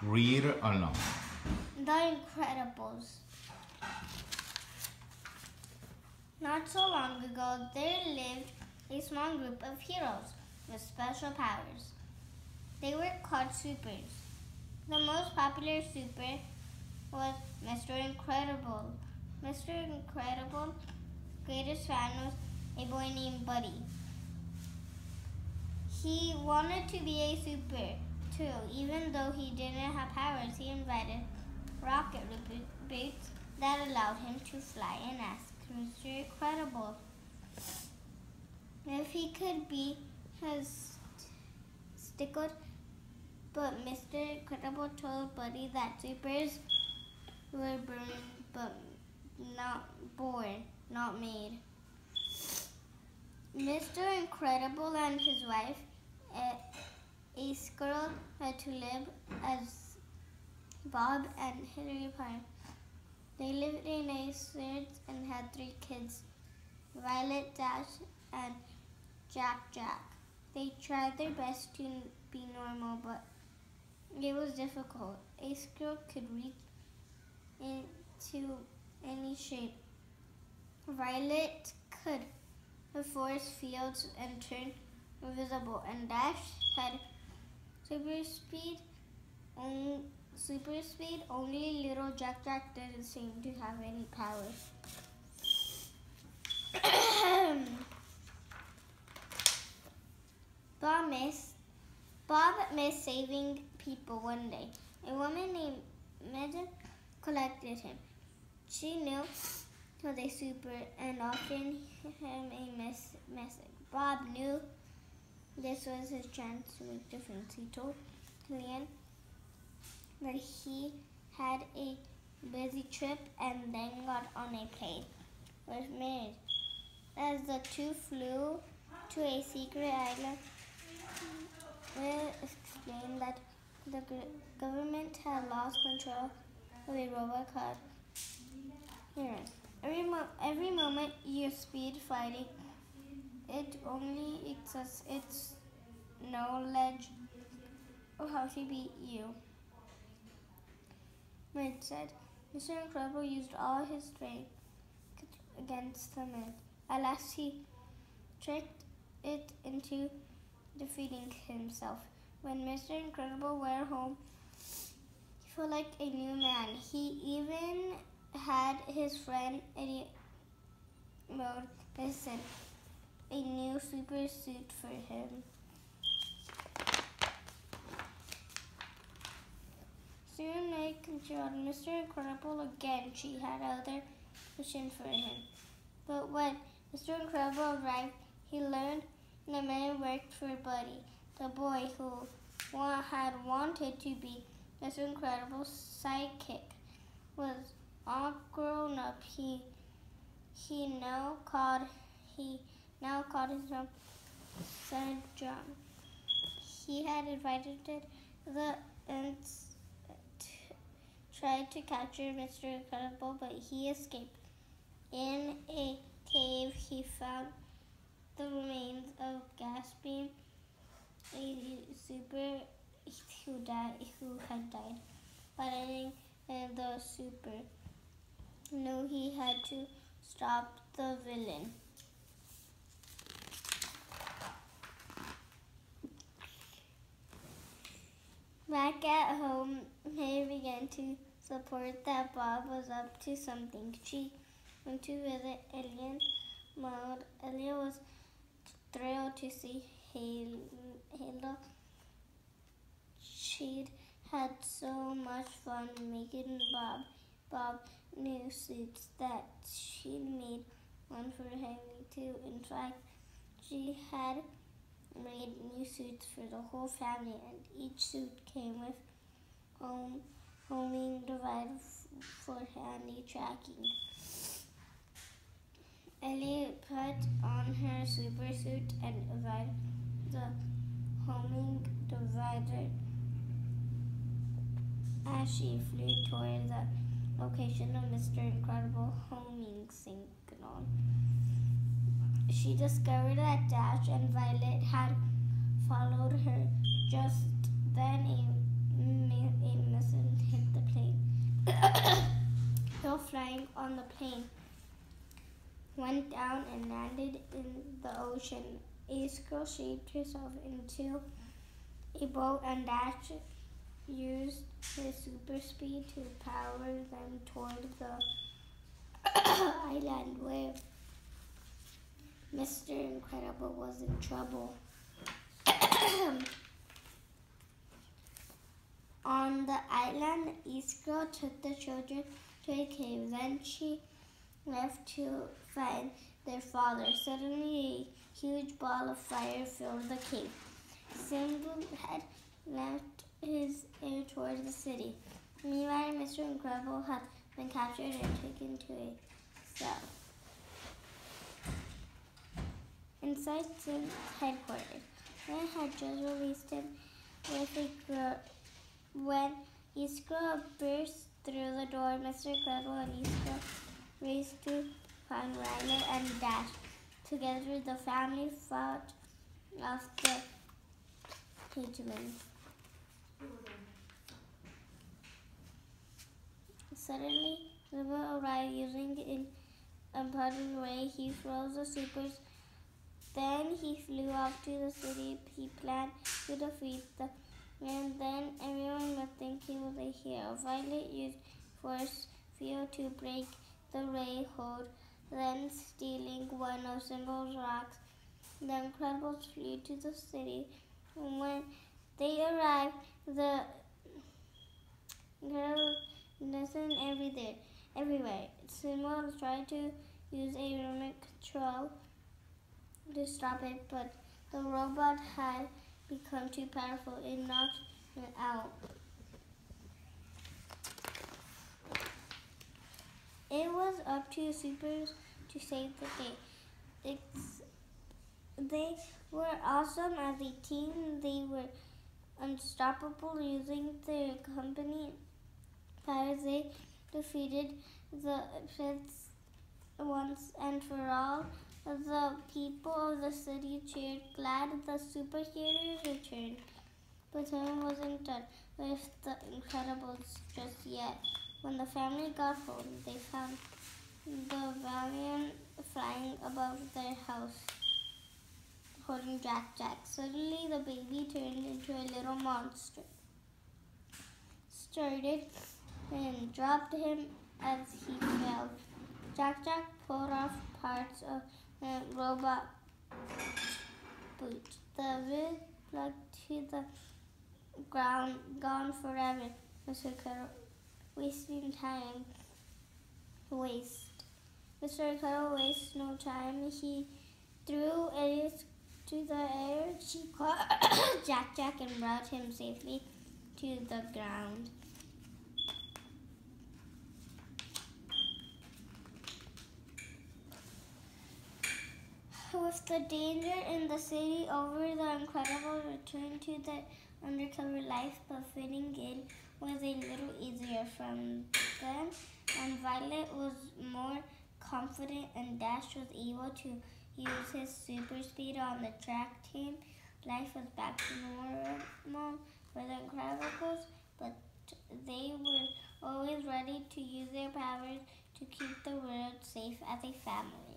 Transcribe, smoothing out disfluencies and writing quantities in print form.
Read along. The Incredibles. Not so long ago, there lived a small group of heroes with special powers. They were called supers. The most popular super was Mr. Incredible. Mr. Incredible's greatest fan was a boy named Buddy. He wanted to be a super too. Even though he didn't have powers, he invited rocket boots that allowed him to fly and asked Mr. Incredible if he could be his stickle. But Mr. Incredible told Buddy that supers were born, not made. Mr. Incredible and his wife, a squirrel, had to live as Bob and Hillary Pine. They lived in a woods and had 3 kids, Violet, Dash, and Jack. They tried their best to be normal, but it was difficult. A squirrel could reach into any shape. Violet could force fields and turn invisible, and Dash had super speed. Only little Jack didn't seem to have any powers. Bob missed saving people one day. A woman named Megan collected him. She knew he was a super and offered him a message. Bob knew this was his chance to make a difference. He told Clean that he had a busy trip and then got on a plane with Mary. As the two flew to a secret island, Will explained that the government had lost control of a robot called Heron. Every moment you speed fighting, it only exists its knowledge of how to beat you. Mid said. Mr. Incredible used all his strength against the myth. At last he tricked it into defeating himself. When Mr. Incredible went home, he felt like a new man. He even had his friend Idiot Mode listen a new super suit for him. Soon night controlled Mr. Incredible again. She had other mission for him. But when Mr. Incredible arrived, he learned the man worked for Buddy, the boy who had wanted to be Mr. Incredible's sidekick. Was all grown up. He now called himself Son John. He had invited the ants tried to capture Mr. Incredible, but he escaped. In a cave, he found the remains of Gasping, a super who had died. Fighting the super knew he had to stop the villain. Back at home, May began to support that Bob was up to something. She went to visit Alien Mode. Alien was thrilled to see Halo. She'd had so much fun making Bob new suits that she'd made one for Henry too. In fact, she had made new suits for the whole family, and each suit came with homing device for handy tracking. Ellie put on her super suit and divided the homing divider as she flew toward the location of Mr. Incredible homing signal. She discovered that Dash and Violet had followed her. Just then a Still flying on the plane, went down and landed in the ocean. Iskra shaped herself into a boat and Dash used his super speed to power them toward the island where Mr. Incredible was in trouble. On the island, Iskra took the children to a cave. Then she left to find their father. Suddenly, a huge ball of fire filled the cave. Simba had left his air towards the city. Meanwhile, Mr. Incredible had been captured and taken to a cell. Inside Sim's headquarters, they had just released him with a girl. When Iskra burst through the door, Mr. Incredible and Iskra raced to find Ryder and Dash. Together, the family fought off the vigilance. Suddenly, Simba arrived using an important way. He froze the supers. Then he flew off to the city. He planned to defeat them, and then everyone would think he was a hero. Violet used force field to break the ray hold, then stealing one of Simba's rocks. The Incredibles flew to the city. When they arrived, the Incredibles listened everywhere. Simba tried to use a remote control to stop it, but the robot had become too powerful. It knocked it out. It was up to Supers to save the day. They were awesome as a team. They were unstoppable using their company powers. They defeated the pits once and for all. The people of the city cheered, glad the superheroes returned. But time wasn't done with the Incredibles just yet. When the family got home, they found the Valiant flying above their house, holding Jack Jack. Suddenly, the baby turned into a little monster, started and dropped him as he fell. Jack Jack pulled off parts of the robot boot. The wig plugged to the ground, gone forever. Mr. Incredible, wasting time. Mr. Incredible wastes no time. He threw Alice to the air. She caught Jack Jack and brought him safely to the ground. With the danger in the city over, the Incredible returned to their undercover life, but fitting in was a little easier from them, and Violet was more confident, and Dash was able to use his super speed on the track team. Life was back to normal for the Incredibles, but they were always ready to use their powers to keep the world safe as a family.